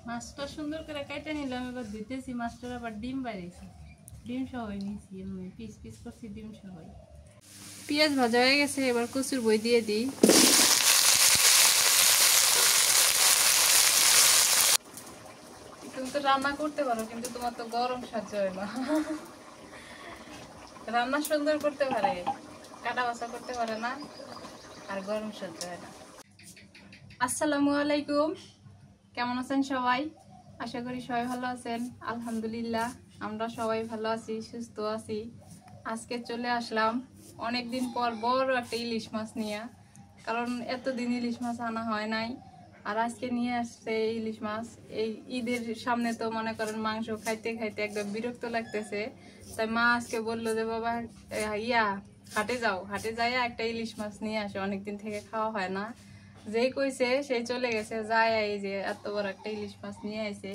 মাছটা সুন্দর করে কেটে নিলাম, এবার ধুইতেছি। মাছটার আবার ডিম বাইরেছে, ডিম সহ নিয়েছি, পিস পিস করছি ডিম সহ। পেঁয়াজ ভাজা হয়ে গেছে, এবার কচুর বই দিয়ে দিই। তুমি তো রান্না করতে পারো, কিন্তু তোমার তো গরম সহ্য হয় না। রান্না সুন্দর করতে পারে, কাটা বাছা করতে পারে না, আর গরম সহ্য হয় না। আসসালামু আলাইকুম, কেমন আছেন সবাই? আশা করি সবাই ভালো আছেন। আলহামদুলিল্লাহ আমরা সবাই ভালো আছি, সুস্থ আছি। আজকে চলে আসলাম অনেকদিন পর বড় একটা ইলিশ মাছ নিয়ে, কারণ এতদিন ইলিশ মাছ আনা হয় নাই। আর আজকে নিয়ে আসছে ইলিশ মাছ। এই ঈদের সামনে তো মনে করেন মাংস খাইতে খাইতে একদম বিরক্ত লাগতেছে, তাই মা আজকে বললো যে বাবা হাটে যাও, হাটে যাইয়া একটা ইলিশ মাছ নিয়ে আসে, অনেকদিন থেকে খাওয়া হয় না। যেই কইছে সেই চলে গেছে, যায় এই যে এত বড় একটা ইলিশ মাছ নিয়ে আসে।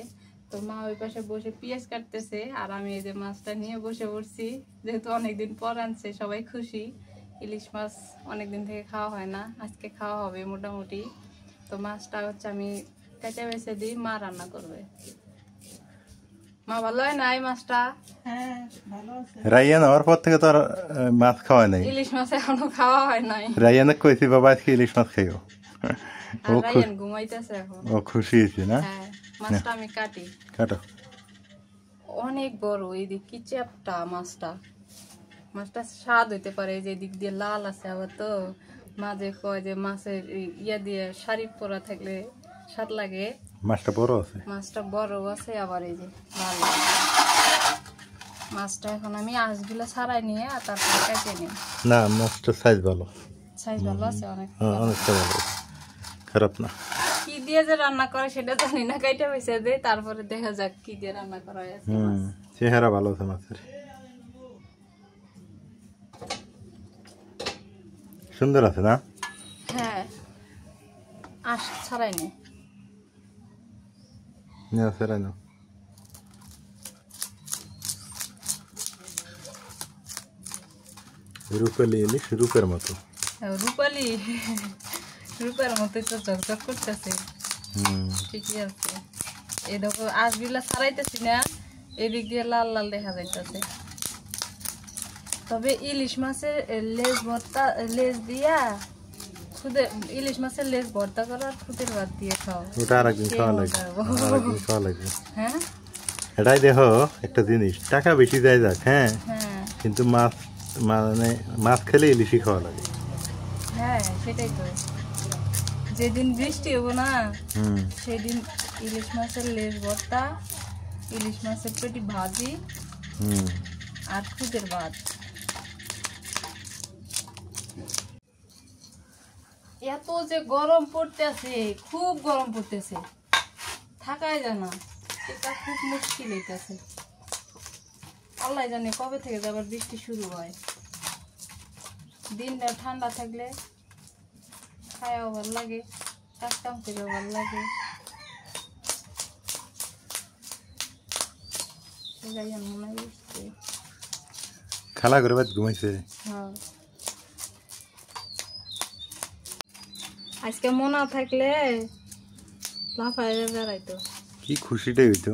তো মা ওই পাশে বসে পেঁয়াজ কাটতেছে, আর আমি এই যে মাছটা নিয়ে বসে পড়ছি। যেহেতু অনেকদিন পর আনছে, সবাই খুশি। ইলিশ মাছ অনেকদিন থেকে খাওয়া হয় না, আজকে খাওয়া হবে মোটামুটি। তো মাছটা হচ্ছে আমি কেটে বেছে দিই, মা রান্না করবে। মা ভালো হয় না এই মাছটা? হ্যাঁ ভালো আছে। রাইয়ান হওয়ার পর থেকে তো আর মাছ খাওয়া নাই, ইলিশ মাছ এখনো খাওয়া হয় নাই। রাইয়ানে কইছি বাবা আজকে ইলিশ মাছ খাইও। আর রাইয়ান ঘুমাইতেছে এখন। ও খুশি হয়েছে না? হ্যাঁ, মাছটা আমি কাটি। কাটো। অনেক বড়, এই দিক কি চ্যাপটা মাছটা। মাছটা স্বাদ হইতে পারে, যে দিক দিয়ে লাল আছে। আবার তো মাঝে কয় যে মাছের ইয়া দিয়ে শাড়ি পরা থাকলে স্বাদ লাগে। মাছটা বড় আছে, মাছটা বড় আছে, আবার এই যে লাল। মাছটা এখন আমি আঁশগুলো ছাড়াই নিয়ে তারপরে কেটে নিই। না মাছটা সাইজ ভালো, সাইজ ভালো আছে, অনেকটা ভালো, খারাপ না। কি দিয়ে যে রান্না করে সেটা জানি না, কাইটা হয়েছে দে, তারপরে দেখা যাক কি দিয়ে রান্না করা হয়েছে। চেহারা ভালো আছে মাছের, সুন্দর আছে না? হ্যাঁ, আঁশ ছাড়াই নি। রূপালি ইলিশ, রূপের মতো। রূপালি, রূপের মতো তো ঝকঝক করতেছে। ঠিকই আছে। এই দেখো আঁশগুলা ছাড়াইতেছি না, এদিক দিয়ে লাল লাল দেখা যাইতেছে। তবে ইলিশ মাছের লেজ ভর্তা, লেজ দিয়া খুদে ইলিশ মাছের লেজ ভর্তা করার খুদের ভাত দিয়ে খাও, ওটা আরেকদিন খাওয়া লাগবে, আরেকদিন খাওয়া লাগবে। হ্যাঁ, এটাই দেখো একটা জিনিস, টাকা বেশি যায় যাক, হ্যাঁ, হ্যাঁ কিন্তু মাছ মানে মাছ খেলে ইলিশই খাওয়া লাগে। হ্যাঁ, সেটাই তো। যেদিন বৃষ্টি হবো না সেদিন ইলিশ মাছের লেজ ভর্তা, ইলিশ মাছের পেটি ভাজি, আর খুদের ভাত। এত যে গরম পড়তেছে, খুব গরম পড়তেছে, থাকাই যায় না। এটা খুব মুশকিল হইতেছে। আল্লাহ জানে কবে থেকে আবার বৃষ্টি শুরু হয়। দিনটা ঠান্ডা থাকলে খায়াও ভালো লাগে, কাজ কাম করেও ভালো লাগে। খালা করে বাদ ঘুমাইছে। আজকে মনা থাকলে লাফায় বেড়াইতো, কি খুশিটাই হইতো।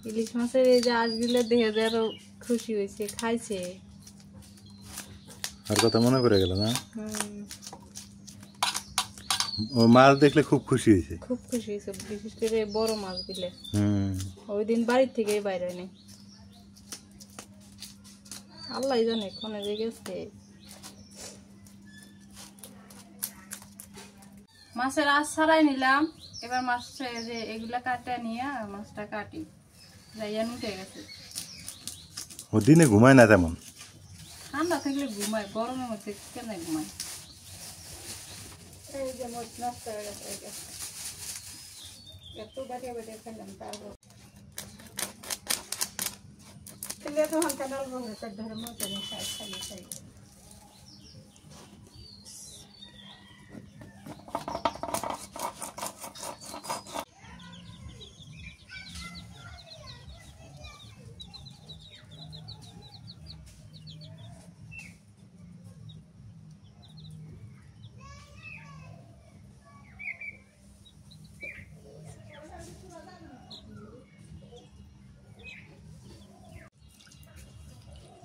ইলিশ মাছের এই যে আজগুলো দেখে যে আরো খুশি হয়েছে, খাইছে। আর কথা মনে করে গেল না, ও মাছ দেখলে খুব খুশি হয়েছে, খুব খুশি হয়েছে, বিশেষ করে বড় মাছ দিলে। ওই দিন বাড়ির থেকে বাইরে নেই, আল্লাহ জানে কোনে যে গেছে। মাছের আঁশ ছাড়াই নিলাম, এবার মাছটা যে এগুলা কাটা নিয়ে মাছটা কাটি। যাইয়া উঠে গেছে। ও দিনে ঘুমায় না তেমন, ঠান্ডা থাকলে ঘুমায়, গরমের মধ্যে কেন ঘুমায়। এই যে মাছ নষ্ট হয়ে গেছে, এত বাটিয়ে বাটিয়ে খেলাম, তারপর তখন কানাল ভাঙে তার ধরে মতো নেই, খাই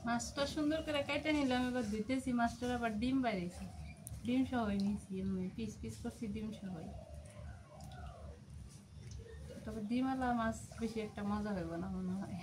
মাছটা সুন্দর করে কেটে নিলাম, এবার ধুইতেছি। মাছটার আবার ডিম বাইরেছি, ডিম সবাই নিয়েছি, এমনি পিস পিস করছি ডিম সবাই। তবে ডিমওয়ালা মাছ বেশি একটা মজা হইব না মনে হয়।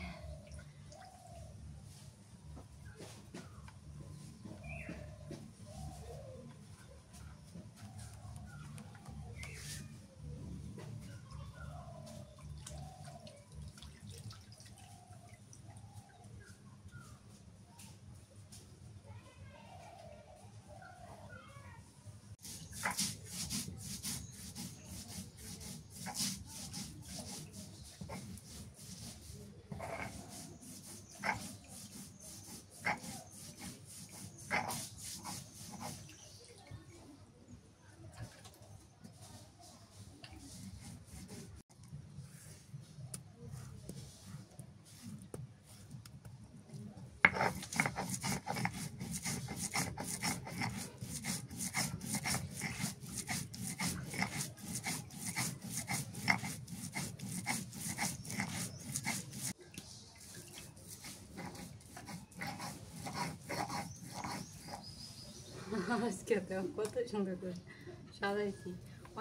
আজকে তো কত সুন্দর করে সাজাইছি,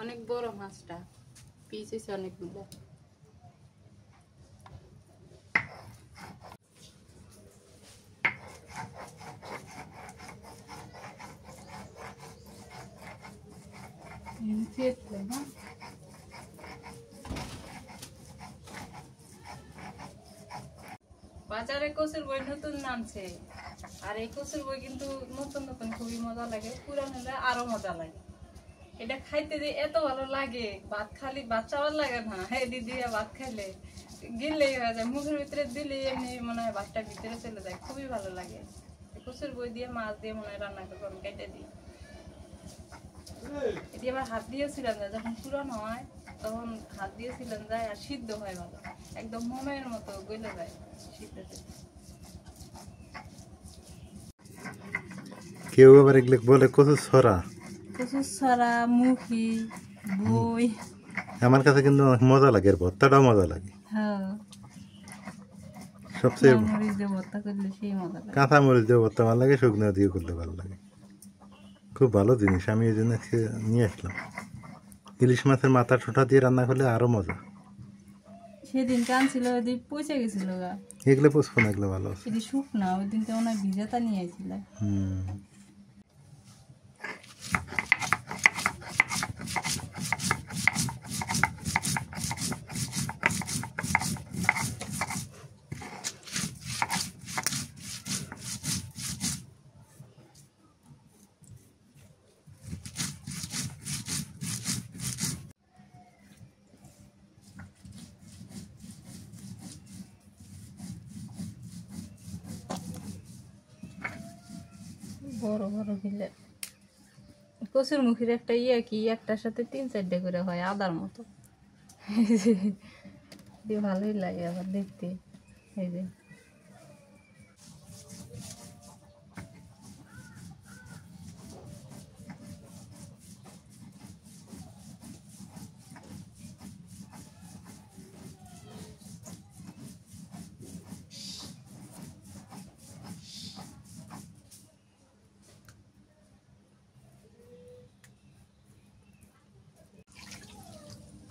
অনেক বড় মাছটা, পিস হয়েছে অনেকগুলো। বাজারে কচুর বই নতুন নামছে, আর এই কচুর বই কিন্তু নতুন নতুন খুবই মজা লাগে, পুরানো হলে আরো মজা লাগে। এটা খাইতে যে এত ভালো লাগে, ভাত খালি ভাত চাওয়ার লাগে না, হ্যাঁ দিদি ভাত খাইলে গিললেই হয়ে যায়, মুখের ভিতরে দিলে এমনি মনে হয় ভাতটা ভিতরে চলে যায়, খুবই ভালো লাগে। কচুর বই দিয়ে মাছ দিয়ে মনে হয় রান্না করবো, আমি কেটে দিই। এটি আবার হাত দিয়েছিলাম না, যখন পুরানো হয় তখন হাত দিয়েছিলাম যায়, আর সিদ্ধ হয় ভালো, একদম মোমের মতো গলে যায় সিদ্ধ। কেউ আবার এগুলো বলে কচু ছড়া, কচুর ছড়া, মুখি, বই। আমার কাছে কিন্তু অনেক মজা লাগে, এর ভর্তাটাও মজা লাগে। হ্যাঁ, সবচেয়ে মরিচ দিয়ে ভর্তা করলে সেই মজা লাগে। কাঁচা মরিচ দিয়ে ভর্তা ভালো লাগে, শুকনো দিয়ে করলে ভালো লাগে। খুব ভালো জিনিস, আমি এই জন্য নিয়ে আসলাম। ইলিশ মাছের মাথা ঠোঁটা দিয়ে রান্না করলে আরো মজা। সেদিন কানছিল, ওই দিন পচে গেছিল গা, এগুলো পুষবো না, এগুলো ভালো আছে। এটি শুকনা, ওই দিন তো ওনার ভিজাতা নিয়ে আইছিল। বড় বড় গিলে কচুর মুখের একটা ইয়ে কি একটার সাথে 3-4টে করে হয় আদার মতো, ভালোই লাগে আবার দেখতে। এই যে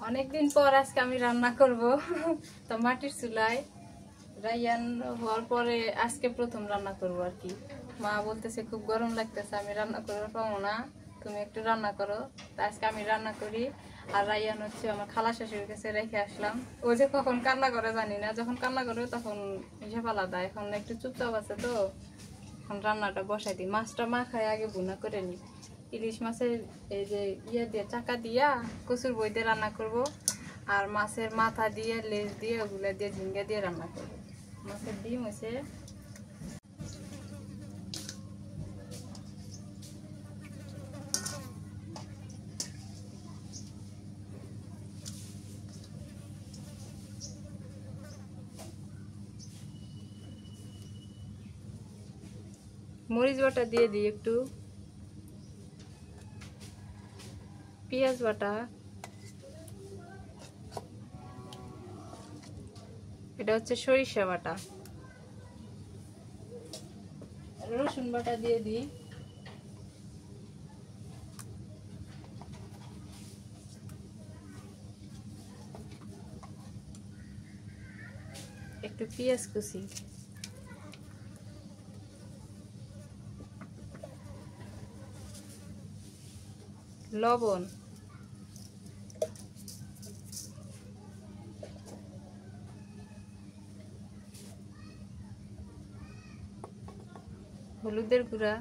অনেকদিন পর আজকে আমি রান্না করব, তো মাটির চুলায়। রাইয়ান হওয়ার পরে আজকে প্রথম রান্না করব আর কি। মা বলতেছে খুব গরম লাগতেছে, আমি রান্না করতে পারবো না, তুমি একটু রান্না করো। তা আজকে আমি রান্না করি। আর রাইয়ান হচ্ছে আমার খালা শাশুড়ির কাছে রেখে আসলাম। ও যে কখন কান্না করে জানি না, যখন কান্না করে তখন হিসেব আলাদা, এখন একটু চুপচাপ আছে, তো এখন রান্নাটা বসাই দিই। মাছটা মাখায় আগে ভুনা করে নিই। ইলিশ মাছের এই যে ইয়ে দিয়ে চাকা দিয়া কচুর বই দিয়ে রান্না করব, আর মাছের মাথা দিয়ে লেজ দিয়ে ওগুলা দিয়ে ঝিঙ্গা দিয়ে রান্না করব। মাছের ডিম হয়েছে, মরিচ বাটা দিয়ে দিই একটু, পেঁয়াজ বাটা, এটা হচ্ছে সরিষা বাটা, রসুন বাটা দিয়ে দিই। একটু পেঁয়াজ কুচি, লবণ, হলুদের গুঁড়া,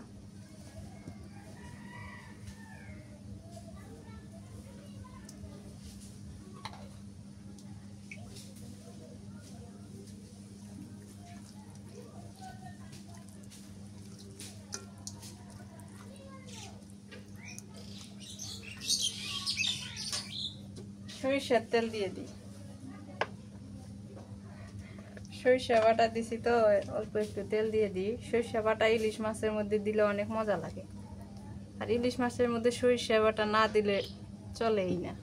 সরিষার তেল দিয়ে দিই। সরিষা বাটা দিছি তো অল্প একটু তেল দিয়ে দিই। সরিষা বাটা ইলিশ মাছের মধ্যে দিলে অনেক মজা লাগে, আর ইলিশ মাছের মধ্যে সরিষা বাটা না দিলে চলেই না।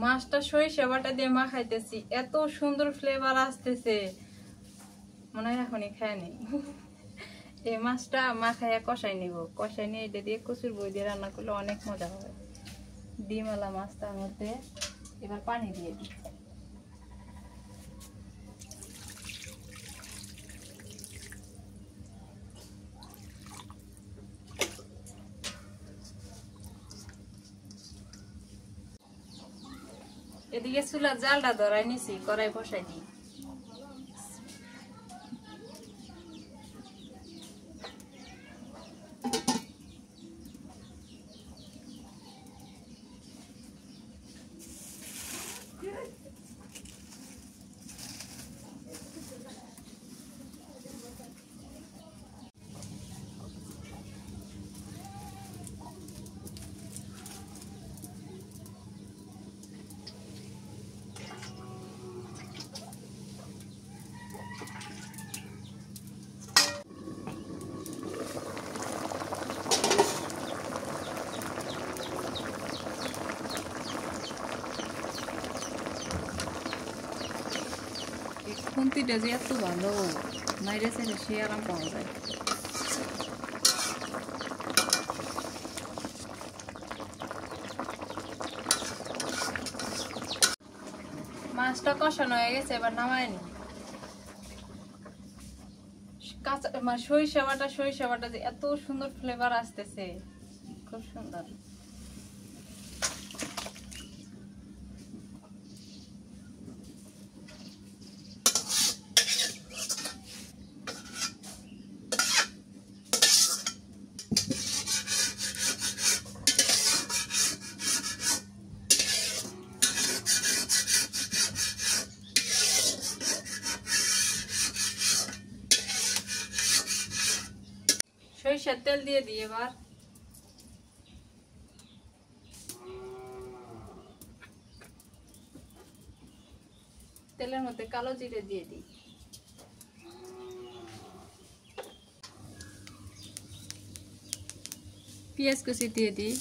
মাছটা সরিষা বাটা দিয়ে মাখাইতেছি, এত সুন্দর ফ্লেভার আসতেছে, মনে হয় এখনই খায় নি। এই মাছটা মাখাইয়া কষাই নিব, কষাই নিয়ে এটা দিয়ে কচুর বই দিয়ে রান্না করলে অনেক মজা হবে। ডিমওয়ালা মাছটার মধ্যে এবার পানি দিয়ে দিই। এদিকে চুলার জালটা ধরাই নিছি, কড়াই বসাই দিই। খুন্তিটা যে এত ভালো, মাইরে চাইলে সে আরাম পাওয়া যায়। মাছটা কষানো হয়ে গেছে, এবার নামায় নি। কাঁচা সরিষা বাটা যে এত সুন্দর ফ্লেভার আসতেছে, খুব সুন্দর। সরিষার তেল দিয়ে দিই এবার। তেলের মধ্যে কালো জিরে দিয়ে দিই। পেঁয়াজ কুচি দিয়ে দিই।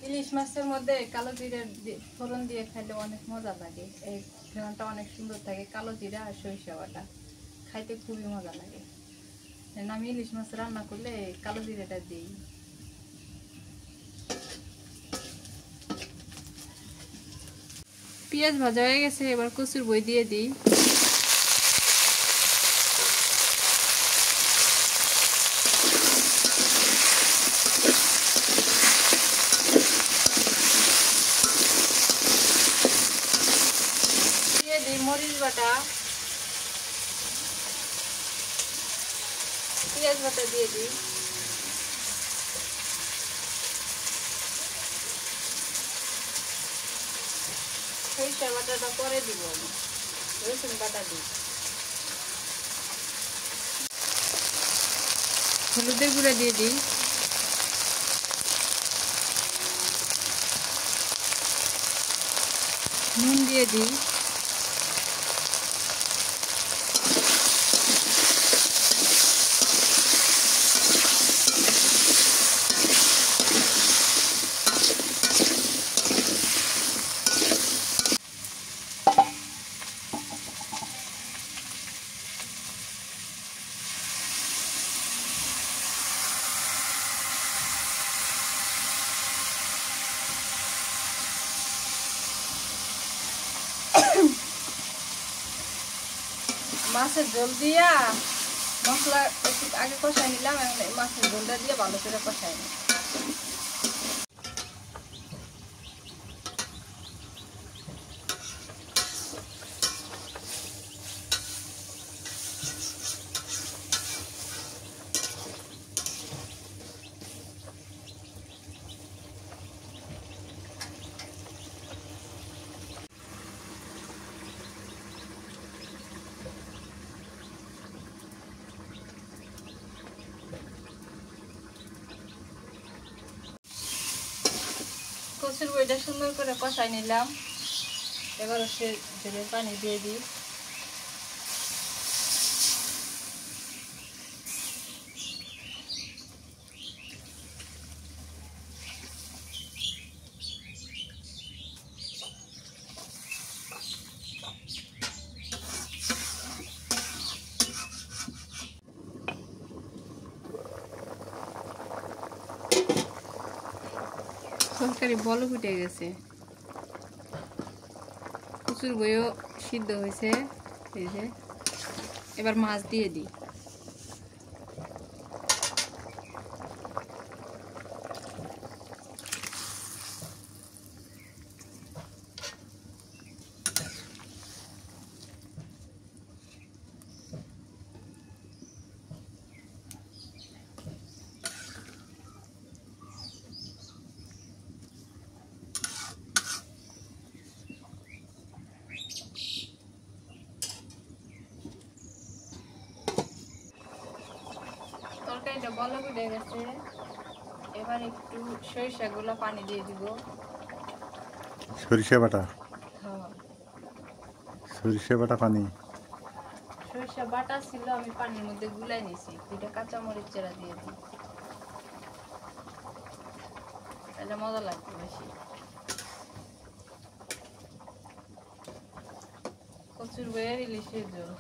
ইলিশ মাছের মধ্যে কালো জিরার ফোড়ন দিয়ে খাইলে অনেক মজা লাগে, এই ফোড়নটা অনেক সুন্দর থাকে। কালো জিরা আর সরিষা বাটা খাইতে খুবই মজা লাগে। আমি ইলিশ মাছ রান্না করলে কালো জিরাটা দিই। পেঁয়াজ ভাজা হয়ে গেছে, এবার কচুর বই দিয়ে দিই। মরিচ বাটা, পেঁয়াজ বাটা দিয়ে দিই। সরিষা বাটাটা পরে দিব, রসুন বাটা দিই। হলুদের গুঁড়া দিয়ে দিই, নুন দিয়ে দিই, মাছের ঝোল দিয়া মশলা একটু আগে কষাই নিলাম, এখন মাছের ঝোলটা দিয়ে ভালো করে কষাই নিই। কচুর বইটা সুন্দর করে কষাই নিলাম, এবার সে ঝোলের পানি দিয়ে দিই। তরকারি বলক উঠে গেছে, কচুর বইও সিদ্ধ হয়েছে, এই যে এবার মাছ দিয়ে দিই। তরকারিটা বলক উঠে গেছে, এবার একটু সরিষা গুলা পানি দিয়ে দিব। সরিষা বাটা, হ্যাঁ, সরিষা বাটা পানি। সরিষা বাটা ছিল, আমি পানির মধ্যে গুলাই নিছি। দুইটা কাঁচামরিচ চেরা দিয়ে দিই, তাহলে মজা লাগবে বেশি। কচুর বইয়ের ইলিশের ঝোল।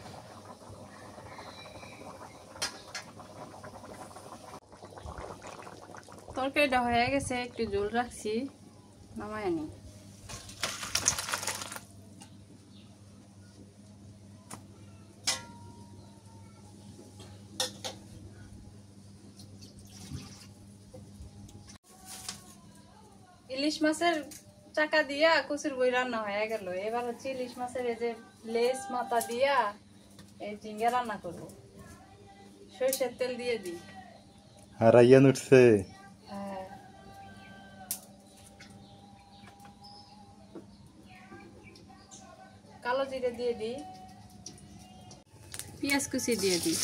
তরকারিটা হয়ে গেছে, একটু ঝোল রাখছি, নামাই আনি। ইলিশ মাছের চাকা দিয়া কচুর বই রান্না হয়ে গেল। এবার হচ্ছে ইলিশ মাছের এই যে লেজ মাথা দিয়া এই ঝিঙ্গা রান্না করব। সরিষার তেল দিয়ে দিই। আর আইয়ান উঠছে। হ্যাঁ, কালো জিরে দিয়ে দিই, পেঁয়াজ কুচি দিয়ে দিই,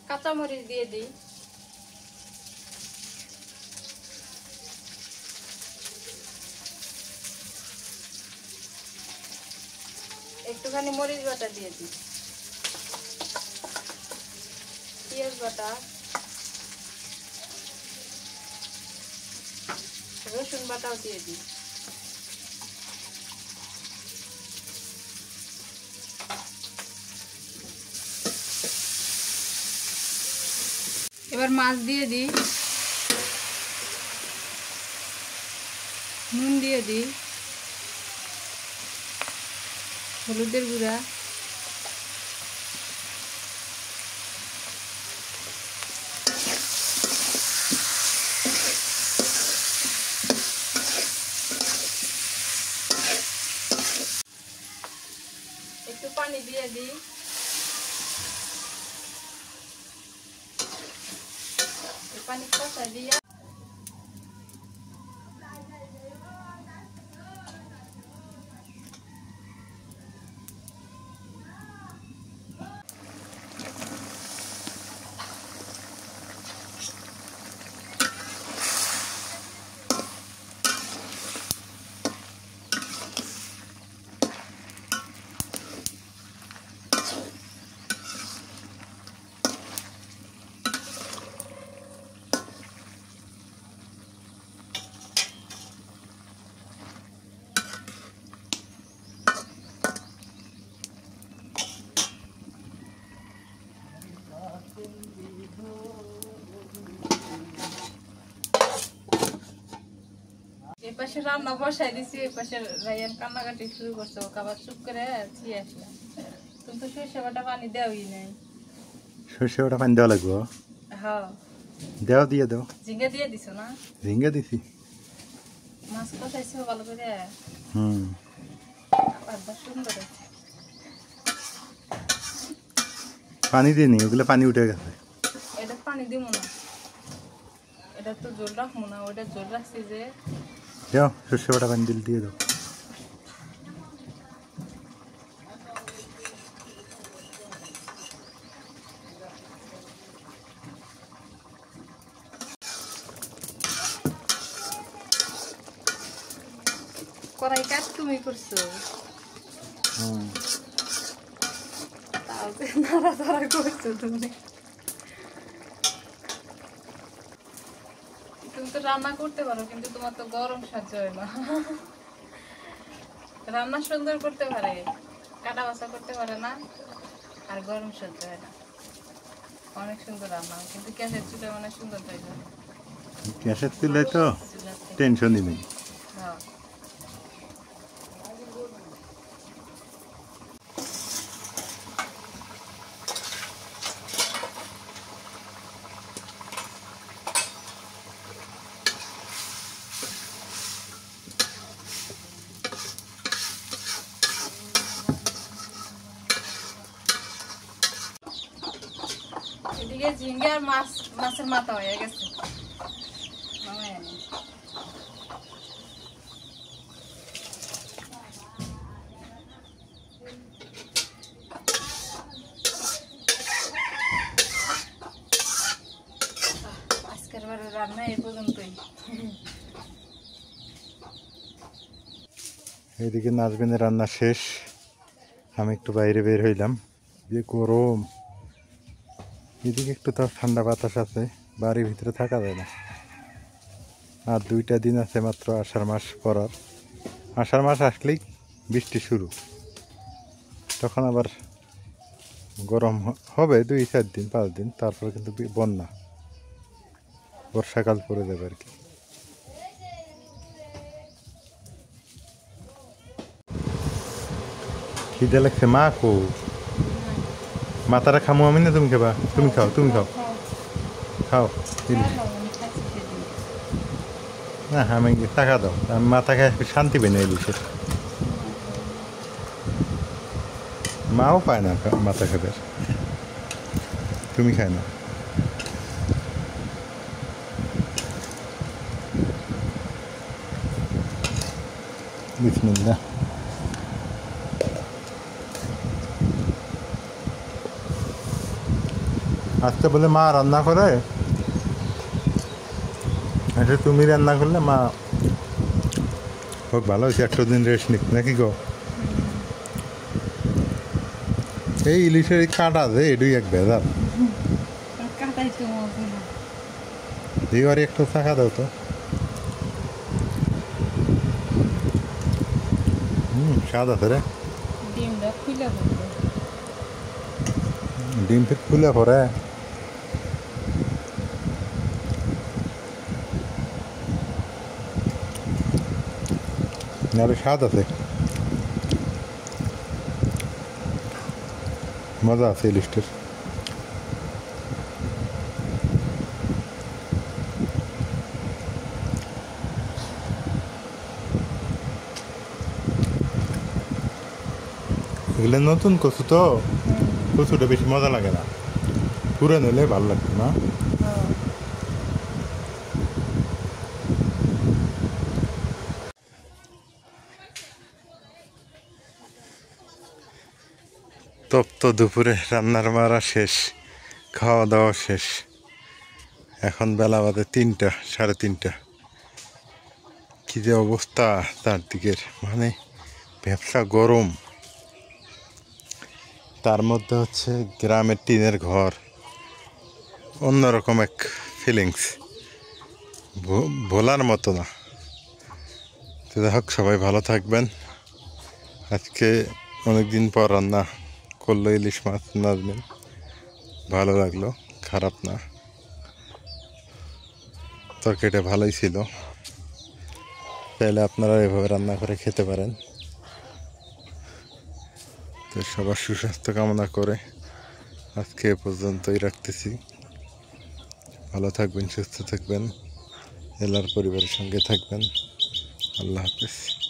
কাঁচামরিচ দিয়ে দিই, একটুখানি মরিচ বাটা দিয়ে দিই, পেঁয়াজ বাটা, রসুন বাটাও দিয়ে দিই। এবার মাছ দিয়ে দিই, নুন দিয়ে দিই, হলুদের গুঁড়া, একটু পানি দিয়ে দিই, পানি কষা দিয়ে পাশে রান্না বসাই দিছি, ওই পাশে রাইয়ান কান্নাকাটি শুরু করছে, ওকে আবার চুপ করে ছিয়ে আসলাম। তুমি তো সরষে বাটা পানি দেওয়াই নাই। সর্ষে বাটা পানি দেওয়া লাগবো? হ্যাঁ। দেও, দিয়ে দাও। ঝিঙ্গা দিয়ে দিছো না? ঝিঙ্গা দিছি। মাছ কষাইছো ভালো করে? আবার সুন্দর আছে। পানি দিইনি, ওগুলো পানি উঠে গেছে। এটা পানি দিব না, এটা তো জল রাখবো না, ওটা জল রাখছি যে। দাও, সর্ষে বাটা পানি দিলে দিয়ে দাও। কড়াই কাজ তুমি করছো, তাও তো নাড়াচাড়া করছো তুমি। তুমি তো রান্না করতে পারো, কিন্তু তোমার তো গরম সহ্য হয় না। রান্না সুন্দর করতে পারে, কাটা বাছা করতে পারে না, আর গরম সহ্য হয় না। অনেক সুন্দর রান্না, কিন্তু গ্যাসের চুলায় অনেক সুন্দর হয় না। গ্যাসের চুলায় তো টেনশনই নেই। হ্যাঁ। এদিকে ঝিঙ্গে আর মাছের মাথা হয়ে গেছে, নামাই আনি। আজকের বারে রান্না এই পর্যন্তই। এইদিকে নাজবেনের রান্না শেষ, আমি একটু বাইরে বের হইলাম, যে গরম। এদিকে একটু তো ঠান্ডা বাতাস আছে, বাড়ির ভিতরে থাকা যায় না। আর 2টা দিন আছে মাত্র আষাঢ় মাস পড়ার। আষাঢ় মাস আসলেই বৃষ্টি শুরু, তখন আবার গরম হবে 2-4 দিন 5 দিন, তারপরে কিন্তু বন্যা, বর্ষাকাল পড়ে যাবে আর কি। খিদে লাগছে, মা কো মাথাটা খামো আমি না, তুমি খাবা? তুমি খাও, তুমি খাও, খাও ইলিশ। না আমি টাকা দাও, আমি মাথা খাই শান্তি পাই না ইলিশের। মাও পায় না মাথা খেতে, তুমি খায় না। বিসমিল্লাহ। আজকে বলে মা রান্না করে, আচ্ছা তুমি রান্না করলে মা খুব ভালো হয়েছে, 100 দিন রেস্ট নিক নাকি গো? এই ইলিশের এই কাটা যে এটাই এক ভেজাল। এবারে একটু চাকা দাও তো। স্বাদ আছে রে। ডিম ফির খুলে পরে নাহলে স্বাদ আছে, মজা আছে ইলিশটার। এগুলো নতুন কচু তো, কচুটা বেশি মজা লাগে না, পুরান হলে ভালো লাগতো না। তপ্ত দুপুরে রান্নার মারা শেষ, খাওয়া দাওয়া শেষ। এখন বেলা বাজে 3টা, 3:30। কি যে অবস্থা চারদিকের, মানে ব্যবসা গরম, তার মধ্যে হচ্ছে গ্রামের টিনের ঘর, অন্যরকম এক ফিলিংস, ভোলার মতো না। তো যাই হোক, সবাই ভালো থাকবেন। আজকে অনেকদিন পর রান্না করলো ইলিশ মাছ নাজবেন, ভালো লাগলো, খারাপ না, তরকারিটা ভালোই ছিল। চাইলে আপনারা এভাবে রান্না করে খেতে পারেন। তো সবার সুস্বাস্থ্য কামনা করে আজকে এ পর্যন্তই রাখতেছি। ভালো থাকবেন, সুস্থ থাকবেন, এলার পরিবারের সঙ্গে থাকবেন। আল্লাহ হাফেজ।